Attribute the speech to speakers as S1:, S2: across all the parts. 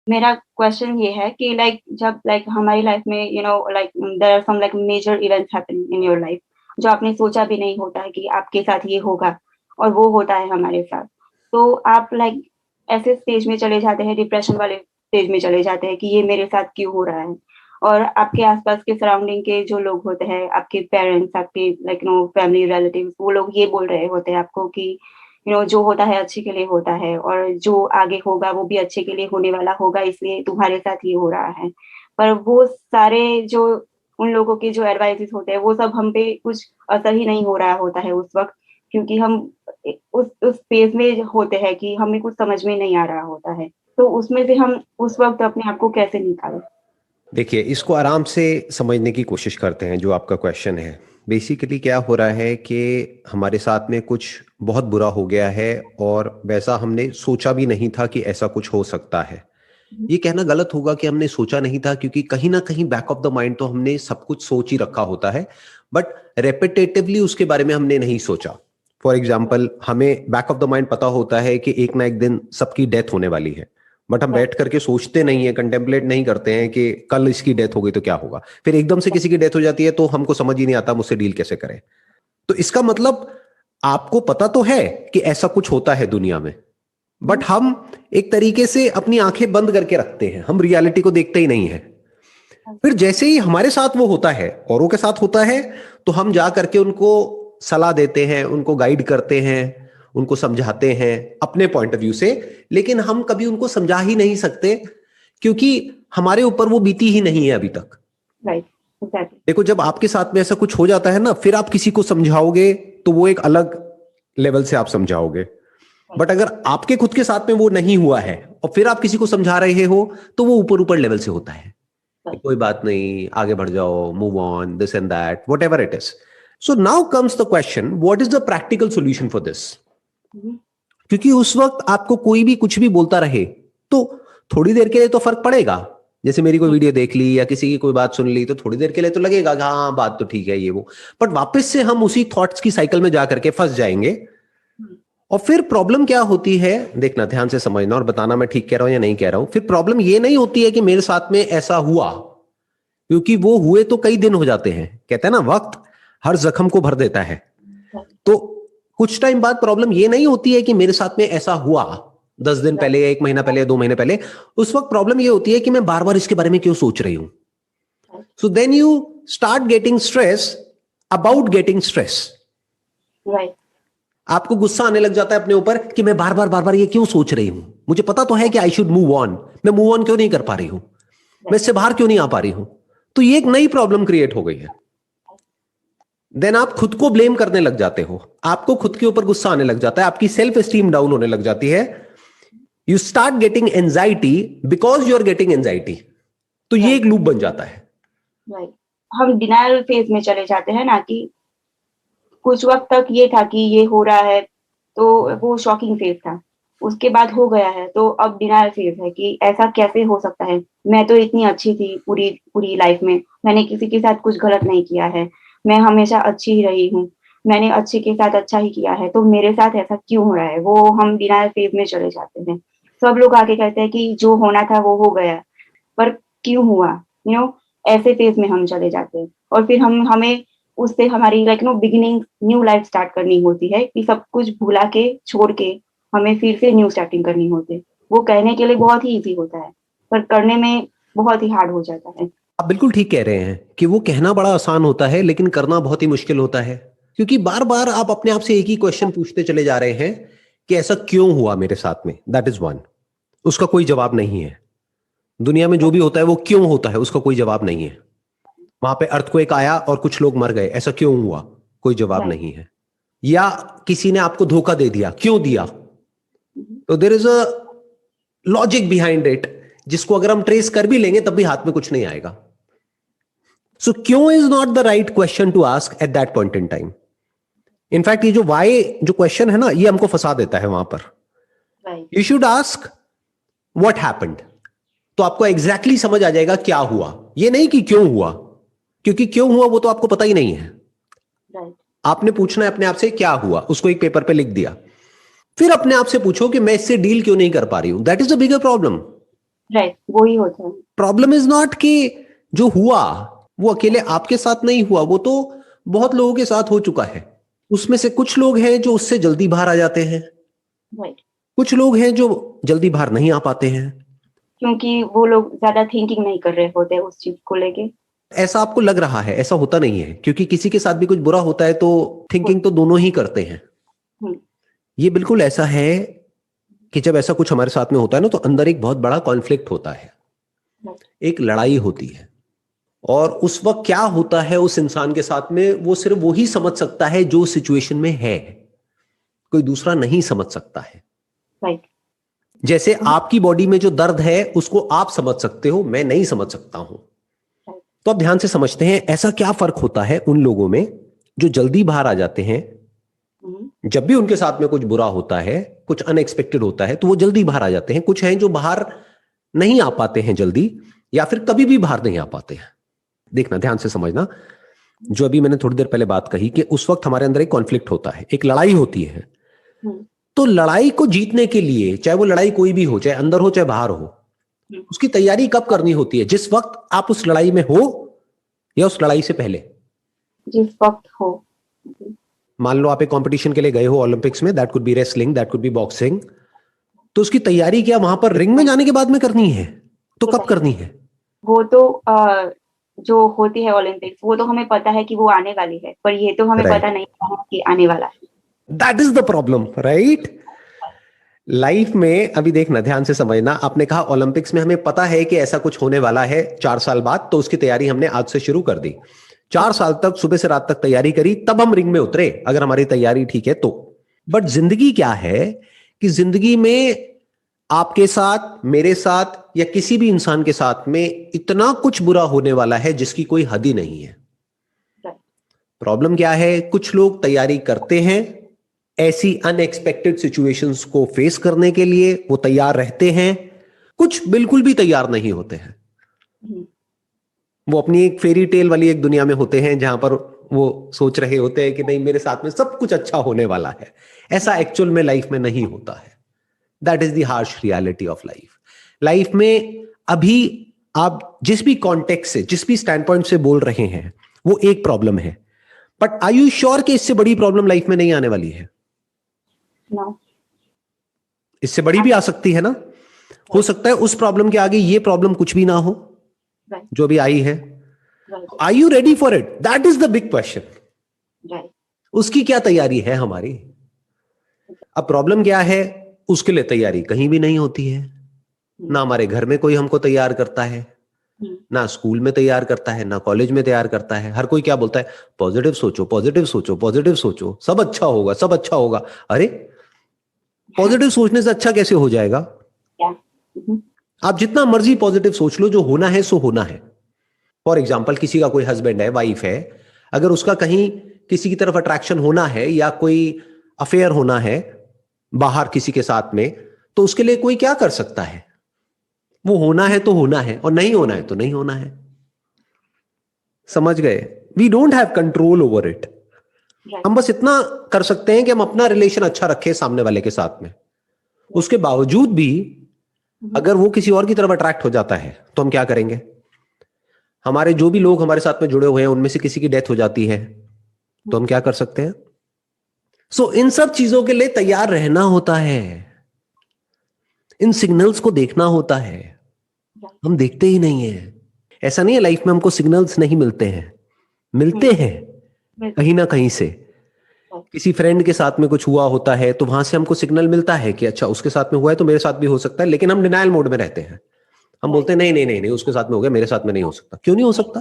S1: मेरा क्वेश्चन ये है कि जब हमारी लाइफ में there are some major events happen in your life, जो आपने सोचा भी नहीं होता है कि आपके साथ ये होगा, और वो होता है हमारे साथ। तो आप ऐसे स्टेज में चले जाते हैं, डिप्रेशन वाले स्टेज में चले जाते हैं कि ये मेरे साथ क्यों हो रहा है। और आपके आसपास के सराउंडिंग के जो लोग होते हैं, आपके पेरेंट्स, आपके फैमिली रिलेटिव्स, वो लोग ये बोल रहे होते हैं आपको कि जो होता है अच्छे के लिए होता है, और जो आगे होगा वो भी अच्छे के लिए होने वाला होगा, इसलिए तुम्हारे साथ ये हो रहा है। पर वो सारे जो उन लोगों के जो एडवाइसेस होते हैं, वो सब हम पे कुछ असर ही नहीं हो रहा होता है उस वक्त, क्योंकि हम उस फेज में होते हैं कि हमें कुछ समझ में नहीं आ रहा होता है। तो उसमें से हम उस वक्त अपने आप को कैसे निकालें?
S2: देखिए, इसको आराम से समझने की कोशिश करते हैं। जो आपका क्वेश्चन है, बेसिकली क्या हो रहा है कि हमारे साथ में कुछ बहुत बुरा हो गया है और वैसा हमने सोचा भी नहीं था कि ऐसा कुछ हो सकता है। ये कहना गलत होगा कि हमने सोचा नहीं था, क्योंकि कहीं ना कहीं बैक ऑफ द माइंड तो हमने सब कुछ सोच ही रखा होता है, बट रेपिटेटिवली उसके बारे में हमने नहीं सोचा। फॉर एग्जाम्पल, हमें बैक ऑफ द माइंड पता होता है कि एक ना एक दिन सबकी डेथ होने वाली है, बट हम बैठ करके सोचते नहीं है, कंटेम्पलेट नहीं करते हैं कि कल इसकी डेथ हो गई तो क्या होगा। फिर एकदम से किसी की डेथ हो जाती है तो हमको समझ ही नहीं आता हम उससे डील कैसे करें। तो इसका मतलब आपको पता तो है कि ऐसा कुछ होता है दुनिया में, बट हम एक तरीके से अपनी आंखें बंद करके रखते हैं, हम रियलिटी को देखते ही नहीं है। फिर जैसे ही हमारे साथ वो होता है, औरों के साथ होता है, तो हम जा करके उनको सलाह देते हैं, उनको गाइड करते हैं, उनको समझाते हैं अपने पॉइंट ऑफ व्यू से। लेकिन हम कभी उनको समझा ही नहीं सकते, क्योंकि हमारे ऊपर वो बीती ही नहीं है अभी तक।
S1: Right, exactly.
S2: देखो, जब आपके साथ में ऐसा कुछ हो जाता है ना, फिर आप किसी को समझाओगे तो वो एक अलग लेवल से आप समझाओगे। बट अगर आपके खुद के साथ में वो नहीं हुआ है और फिर आप किसी को समझा रहे हो, तो वो ऊपर ऊपर लेवल से होता है कि कोई बात नहीं, आगे बढ़ जाओ, move on, this and that, what ever it is. So now comes the question, what is the practical solution for this? क्योंकि उस वक्त आपको कोई भी कुछ भी बोलता रहे तो थोड़ी देर के लिए तो फर्क पड़ेगा। जैसे मेरी कोई वीडियो देख ली या किसी की कोई बात सुन ली, तो थोड़ी देर के लिए तो लगेगा कि हाँ, बात तो ठीक है ये वो, बट वापस से हम उसी थॉट्स की साइकिल में जाकर के फंस जाएंगे। और फिर प्रॉब्लम क्या होती है, देखना, ध्यान से समझना और बताना मैं ठीक कह रहा हूं या नहीं कह रहा हूं। फिर प्रॉब्लम ये नहीं होती है कि मेरे साथ में ऐसा हुआ, क्योंकि वो हुए तो कई दिन हो जाते हैं। कहते हैं ना, वक्त हर जख्म को भर देता है। तो कुछ टाइम बाद प्रॉब्लम ये नहीं होती है कि मेरे साथ में ऐसा हुआ 10 दिन पहले या 1 महीना पहले या 2 महीने पहले। उस वक्त प्रॉब्लम ये होती है कि मैं बार बार इसके बारे में क्यों सोच रही हूं। So then you start getting stress about getting stress.
S1: Right.
S2: आपको गुस्सा आने लग जाता है अपने ऊपर कि मैं बार बार ये क्यों सोच रही हूं। मुझे पता तो है कि आई शुड मूव ऑन, मैं मूव ऑन क्यों नहीं कर पा रही हूं, मैं इससे बाहर क्यों नहीं आ पा रही हूं। तो ये एक नई प्रॉब्लम क्रिएट हो गई है। देन आप खुद को ब्लेम करने लग जाते हो, आपको खुद के ऊपर गुस्सा आने लग जाता है, आपकी सेल्फ एस्टीम डाउन होने लग जाती है। You start getting anxiety because you are getting anxiety. तो ये एक लूप बन जाता है।
S1: राइट। हम डिनायल फेज में चले जाते हैं ना, कि कुछ वक्त तक ये था कि ये हो रहा है, तो वो शॉकिंग फेज था। उसके बाद हो गया है, तो अब डिनायल फेज है कि ऐसा कैसे हो सकता है। मैं तो इतनी अच्छी थी पूरी पूरी लाइफ में, मैंने किसी के साथ कुछ गलत नहीं किया है, मैं हमेशा अच्छी ही रही हूँ, मैंने अच्छे के साथ अच्छा ही किया है, तो मेरे साथ ऐसा क्यों हो रहा है। वो हम डिनायल फेज में चले जाते हैं। सब लोग आके कहते हैं कि जो होना था वो हो गया, पर क्यों हुआ, ऐसे फेज में हम चले जाते हैं। और फिर हमें उससे हमारी बिगिनिंग न्यू लाइफ स्टार्ट करनी होती है, कि सब कुछ भुला के छोड़ के हमें फिर से न्यू स्टार्टिंग करनी होती है। वो कहने के लिए बहुत ही इजी होता है, पर करने में बहुत ही हार्ड हो जाता है।
S2: आप बिल्कुल ठीक कह रहे हैं कि वो कहना बड़ा आसान होता है, लेकिन करना बहुत ही मुश्किल होता है। क्योंकि बार बार आप अपने आप से एक ही क्वेश्चन पूछते चले जा रहे हैं कि ऐसा क्यों हुआ मेरे साथ में। That is one. उसका कोई जवाब नहीं है। दुनिया में जो भी होता है वो क्यों होता है, उसका कोई जवाब नहीं है। वहां पे अर्थक्वेक आया और कुछ लोग मर गए, ऐसा क्यों हुआ, कोई जवाब नहीं है। या किसी ने आपको धोखा दे दिया, क्यों दिया, तो there is a logic behind it, जिसको अगर हम ट्रेस कर भी लेंगे तब भी हाथ में कुछ नहीं आएगा। सो क्यों is not the right question to ask at that point in time. In fact ये जो वाई जो क्वेश्चन है ना, ये हमको फंसा देता है वहां पर। You should ask what happened. तो आपको एग्जैक्टली समझ आ जाएगा क्या हुआ, ये नहीं कि क्यों हुआ, क्योंकि क्यों हुआ वो तो आपको पता ही नहीं है। आपने पूछना है अपने आप से क्या हुआ, उसको एक पेपर पे लिख दिया। फिर अपने आप से पूछो कि मैं इससे डील क्यों नहीं कर पा रही हूं। That is the bigger problem.
S1: Right, वो ही होता है।
S2: प्रॉब्लम इज नॉट कि जो हुआ वो अकेले आपके साथ नहीं हुआ, वो तो बहुत लोगों के साथ हो चुका है। उसमें से कुछ लोग हैं जो उससे जल्दी बाहर आ जाते हैं,
S1: राइट,
S2: कुछ लोग हैं जो जल्दी बाहर नहीं आ पाते हैं।
S1: क्योंकि वो लोग ज्यादा थिंकिंग नहीं कर रहे होते उस चीज को लेके।
S2: ऐसा आपको लग रहा है, ऐसा होता नहीं है, क्योंकि किसी के साथ भी कुछ बुरा होता है तो थिंकिंग तो दोनों ही करते हैं।
S1: हम्म,
S2: ये बिल्कुल ऐसा है कि जब ऐसा कुछ हमारे साथ में होता है ना, तो अंदर एक बहुत बड़ा कॉन्फ्लिक्ट होता है,
S1: right,
S2: एक लड़ाई होती है। और उस वक्त क्या होता है उस इंसान के साथ में, वो सिर्फ वो ही समझ सकता है जो सिचुएशन में है, कोई दूसरा नहीं समझ सकता है।
S1: right,
S2: जैसे आपकी बॉडी में जो दर्द है उसको आप समझ सकते हो, मैं नहीं समझ सकता हूं।
S1: right,
S2: तो अब ध्यान से समझते हैं ऐसा क्या फर्क होता है उन लोगों में जो जल्दी बाहर आ जाते हैं। जब भी उनके साथ में कुछ बुरा होता है, कुछ अनएक्सपेक्टेड होता है, तो वो जल्दी बाहर आ जाते हैं। कुछ हैं जो बाहर नहीं आ पाते हैं जल्दी, या फिर कभी भी बाहर नहीं आ पाते हैं। देखना, ध्यान से समझना, जो अभी मैंने थोड़ी देर पहले बात कही कि उस वक्त हमारे अंदर एक कॉन्फ्लिक्ट होता है, एक लड़ाई होती है।
S1: हम्म,
S2: तो लड़ाई को जीतने के लिए, चाहे वो लड़ाई कोई भी हो, चाहे अंदर हो चाहे बाहर हो, उसकी तैयारी कब करनी होती है? जिस वक्त आप उस लड़ाई में हो या उस लड़ाई से पहले?
S1: जिस वक्त हो।
S2: मान लो आप एक कंपटीशन के लिए गए हो ओलंपिक्स में, that could be wrestling, that could be boxing, तो उसकी तैयारी क्या वहां पर रिंग में जाने के बाद में करनी है? तो कब करनी है?
S1: वो तो जो होती है ओलंपिक्स, वो तो हमें पता है कि वो आने वाली है, पर ये तो हमें
S2: राइट,
S1: पता नहीं है कि आने वाला है।
S2: That is the problem, right. Life में अभी देखना, ध्यान से समझना, आपने कहा ओलंपिक्स में हमें पता है कि ऐसा कुछ होने वाला है 4 साल बाद, तो उसकी तैयारी हमने आज से शुरू कर दी। 4 साल तक सुबह से रात तक तैयारी करी, तब हम रिंग में उतरे, अगर हमारी तैयारी ठीक है तो। बट जिंदगी क्या है कि जिंदगी में आपके साथ, मेरे साथ, या किसी भी इंसान के साथ में इतना कुछ बुरा होने वाला है जिसकी कोई हद ही नहीं है। प्रॉब्लम क्या है, कुछ लोग तैयारी करते हैं ऐसी अनएक्सपेक्टेड सिचुएशंस को फेस करने के लिए, वो तैयार रहते हैं। कुछ बिल्कुल भी तैयार नहीं होते हैं, वो अपनी एक फेरी टेल वाली एक दुनिया में होते हैं जहां पर वो सोच रहे होते हैं कि नहीं, मेरे साथ में सब कुछ अच्छा होने वाला है। ऐसा एक्चुअल में लाइफ में नहीं होता है। That is the harsh reality of life. Life में अभी आप जिस भी कॉन्टेक्स्ट से, जिस भी स्टैंड पॉइंट से बोल रहे हैं, वो एक प्रॉब्लम है। बट आर यू श्योर कि इससे बड़ी प्रॉब्लम लाइफ में नहीं आने वाली है?
S1: No.
S2: इससे बड़ी भी आ सकती है ना। हो सकता है उस प्रॉब्लम के आगे ये प्रॉब्लम कुछ भी ना हो
S1: Right,
S2: जो भी आई है।
S1: right,
S2: are you ready for it? That is the big question.
S1: right,
S2: उसकी क्या तैयारी है हमारी? अब प्रॉब्लम क्या है, उसके लिए तैयारी कहीं भी नहीं होती है। ना हमारे घर में कोई हमको तैयार करता है, ना स्कूल में तैयार करता है, ना कॉलेज में तैयार करता है। हर कोई क्या बोलता है, पॉजिटिव सोचो, पॉजिटिव सोचो, पॉजिटिव सोचो, सब अच्छा होगा, सब अच्छा होगा। अरे, पॉजिटिव सोचने से अच्छा कैसे हो जाएगा?
S1: yeah,
S2: आप जितना मर्जी पॉजिटिव सोच लो, जो होना है सो होना है। फॉर एग्जाम्पल, किसी का कोई हस्बैंड है, वाइफ है, अगर उसका कहीं किसी की तरफ अट्रैक्शन होना है या कोई अफेयर होना है बाहर किसी के साथ में, तो उसके लिए कोई क्या कर सकता है? वो होना है तो होना है, और नहीं होना है तो नहीं होना है। समझ गए? We don't have control over it.
S1: right,
S2: हम बस इतना कर सकते हैं कि हम अपना रिलेशन अच्छा रखें सामने वाले के साथ में। उसके बावजूद भी अगर वो किसी और की तरफ अट्रैक्ट हो जाता है तो हम क्या करेंगे? हमारे जो भी लोग हमारे साथ में जुड़े हुए हैं उनमें से किसी की डेथ हो जाती है तो हम क्या कर सकते हैं? सो इन सब चीजों के लिए तैयार रहना होता है, इन सिग्नल्स को देखना होता है। हम देखते ही नहीं है। ऐसा नहीं है लाइफ में हमको सिग्नल्स नहीं मिलते हैं, मिलते हैं कहीं ना कहीं से। किसी फ्रेंड के साथ में कुछ हुआ होता है तो वहां से हमको सिग्नल मिलता है कि अच्छा, उसके साथ में हुआ है तो मेरे साथ भी हो सकता है, लेकिन हम डिनायल मोड में रहते हैं। हम बोलते हैं नहीं नहीं नहीं नहीं, उसके साथ में हो गया, मेरे साथ में नहीं हो सकता। क्यों नहीं हो सकता?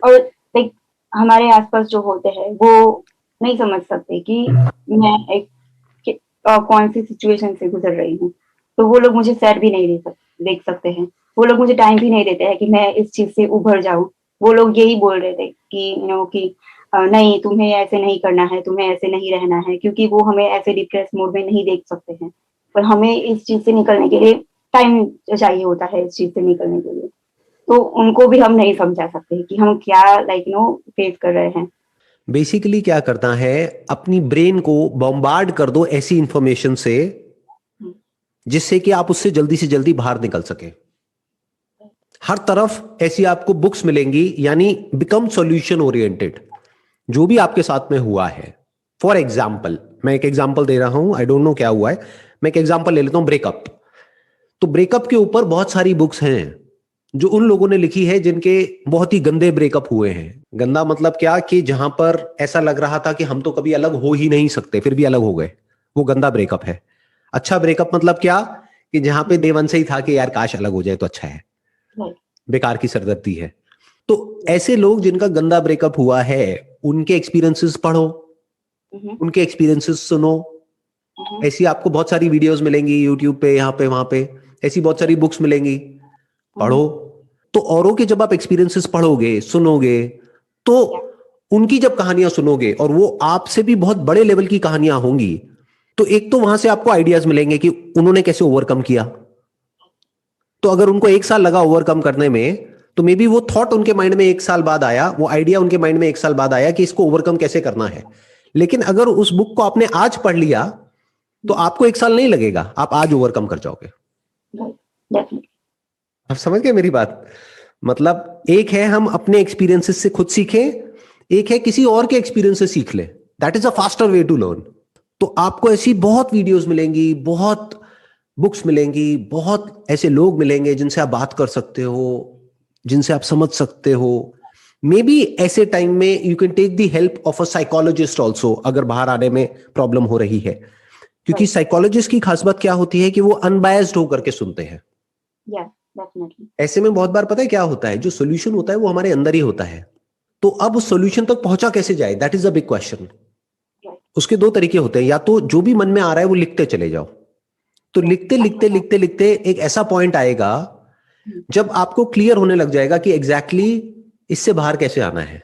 S1: और लाइक हमारे आसपास जो होते हैं वो नहीं समझ सकते कि मैं एक कौन सी सिचुएशन से गुजर रही हूँ, तो वो लोग मुझे सैड भी नहीं देख सकते हैं। वो लोग मुझे टाइम भी नहीं देते हैं कि मैं इस चीज से उभर जाऊं। वो लोग यही बोल रहे थे कि कि नहीं, तुम्हें ऐसे नहीं करना है, तुम्हें ऐसे नहीं रहना है, क्योंकि वो हमें ऐसे डिप्रेस मोड में नहीं देख सकते हैं। पर हमें इस चीज से निकलने के लिए टाइम चाहिए होता है, इस चीज से निकलने के लिए। तो उनको भी हम नहीं समझा सकते कि हम क्या फेस कर रहे हैं।
S2: बेसिकली क्या करना है, अपनी ब्रेन को बॉम्बार्ड कर दो ऐसी इंफॉर्मेशन से जिससे कि आप उससे जल्दी बाहर निकल सके। हर तरफ ऐसी आपको बुक्स मिलेंगी, यानी बिकम सॉल्यूशन ओरिएंटेड, जो भी आपके साथ में हुआ है। फॉर एग्जाम्पल, मैं एक एग्जाम्पल दे रहा हूं, आई डोंट नो क्या हुआ है, मैं एक एग्जाम्पल ले लेता हूं, ब्रेकअप। तो ब्रेकअप के ऊपर बहुत सारी बुक्स हैं जो उन लोगों ने लिखी है जिनके बहुत ही गंदे ब्रेकअप हुए हैं। गंदा मतलब क्या, कि जहां पर ऐसा लग रहा था कि हम तो कभी अलग हो ही नहीं सकते, फिर भी अलग हो गए, वो गंदा ब्रेकअप है। अच्छा ब्रेकअप मतलब क्या, कि जहां पे देवन से ही था कि यार काश अलग हो जाए तो अच्छा है, बेकार की सरदर्दी है। तो ऐसे लोग जिनका गंदा ब्रेकअप हुआ है, उनके एक्सपीरियंसेस पढ़ो, उनके एक्सपीरियंसेस सुनो। ऐसी आपको बहुत सारी वीडियोस मिलेंगी यूट्यूब पे, यहाँ पे वहां पे, ऐसी बहुत सारी बुक्स मिलेंगी, पढ़ो। तो औरों के जब आप एक्सपीरियंसेस पढ़ोगे, सुनोगे, तो उनकी जब कहानियां सुनोगे और वो आपसे भी बहुत बड़े लेवल की कहानियां होंगी, तो एक तो वहां से आपको आइडियाज मिलेंगे कि उन्होंने कैसे ओवरकम किया। तो अगर उनको 1 साल लगा ओवरकम करने में, तो मे बी वो थॉट उनके माइंड में 1 साल बाद आया, वो आइडिया उनके माइंड में 1 साल बाद आया कि इसको ओवरकम कैसे करना है। लेकिन अगर उस बुक को आपने आज पढ़ लिया, तो आपको 1 साल नहीं लगेगा, आप आज ओवरकम कर जाओगे। आप समझ गए मेरी बात? मतलब एक है हम अपने एक्सपीरियंसेस से खुद सीखें, एक है किसी और के एक्सपीरियंस से सीख ले। That is a faster way to learn. तो आपको ऐसी बहुत वीडियोस मिलेंगी, बहुत बुक्स मिलेंगी, बहुत ऐसे लोग मिलेंगे जिनसे आप बात कर सकते हो, जिनसे आप समझ सकते हो। मे बी ऐसे टाइम में you can take the help of a psychologist also, अगर बाहर आने में प्रॉब्लम हो रही है। क्योंकि साइकोलॉजिस्ट की खास बात क्या होती है कि वो अनबायस्ड होकर के सुनते हैं। ऐसे में बहुत बार पता है क्या होता है, जो सोल्यूशन होता है वो हमारे अंदर ही होता है। तो अब उस सोल्यूशन तक पहुंचा कैसे जाए, that is a big question. उसके 2 तरीके होते हैं, या तो जो भी मन में आ रहा है वो लिखते चले जाओ। तो लिखते लिखते लिखते लिखते एक ऐसा पॉइंट आएगा जब आपको क्लियर होने लग जाएगा कि एग्जैक्टली इससे बाहर कैसे आना है।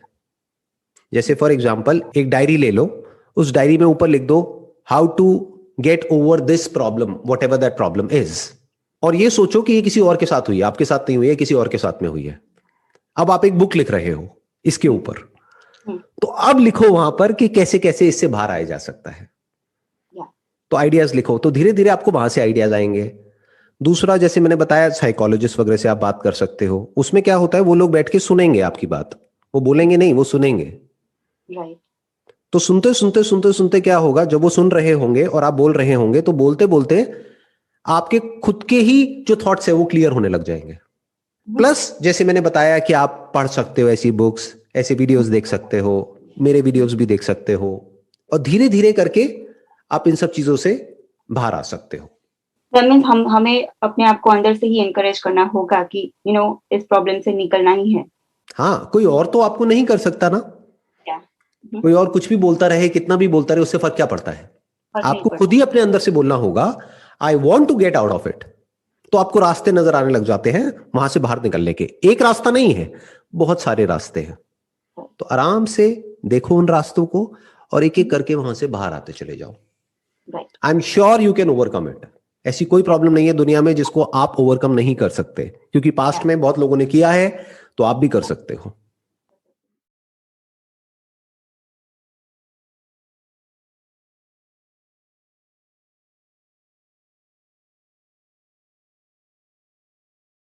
S2: जैसे फॉर एग्जाम्पल एक डायरी ले लो, उस डायरी में ऊपर लिख दो how to get over this problem, whatever that problem is. और ये सोचो कि ये किसी और के साथ हुई है, आपके साथ नहीं हुई है, किसी और के साथ में हुई है। अब आप एक बुक लिख रहे हो इसके ऊपर, तो अब लिखो वहां पर कि कैसे कैसे इससे बाहर आया जा सकता है। तो आइडियाज लिखो, तो धीरे धीरे आपको वहां से आइडियाज आएंगे। दूसरा, जैसे मैंने बताया, साइकोलॉजिस्ट वगैरह से आप बात कर सकते हो। उसमें क्या होता है, वो लोग बैठ के सुनेंगे आपकी बात, वो बोलेंगे नहीं, वो सुनेंगे। तो सुनते सुनते सुनते सुनते क्या होगा, जब वो सुन रहे होंगे और आप बोल रहे होंगे, तो बोलते बोलते आपके खुद के ही जो थॉट्स है वो क्लियर होने लग जाएंगे। प्लस जैसे मैंने बताया कि आप पढ़ सकते हो ऐसी बुक्स, ऐसे वीडियोस देख सकते हो, मेरे वीडियोस भी देख सकते हो, और धीरे धीरे करके आप इन सब चीजों से बाहर आ सकते हो।
S1: मीन्स हमें अपने आप को अंदर से ही एनकरेज करना होगा कि इस प्रॉब्लम से निकलना ही है।
S2: हाँ, कोई और तो आपको नहीं कर सकता ना। कोई और कुछ भी बोलता रहे, कितना भी बोलता रहे, उससे फर्क क्या पड़ता है। आपको खुद ही अपने अंदर से बोलना होगा I want to get out of it. तो आपको रास्ते नजर आने लग जाते हैं वहां से बाहर निकलने के। एक रास्ता नहीं है, बहुत सारे रास्ते हैं। तो आराम से देखो उन रास्तों को और एक एक करके वहां से बाहर आते चले जाओ। I am sure you can overcome it. ऐसी कोई प्रॉब्लम नहीं है दुनिया में जिसको आप ओवरकम नहीं कर सकते, क्योंकि पास्ट में बहुत लोगों ने किया है, तो आप भी कर सकते हो।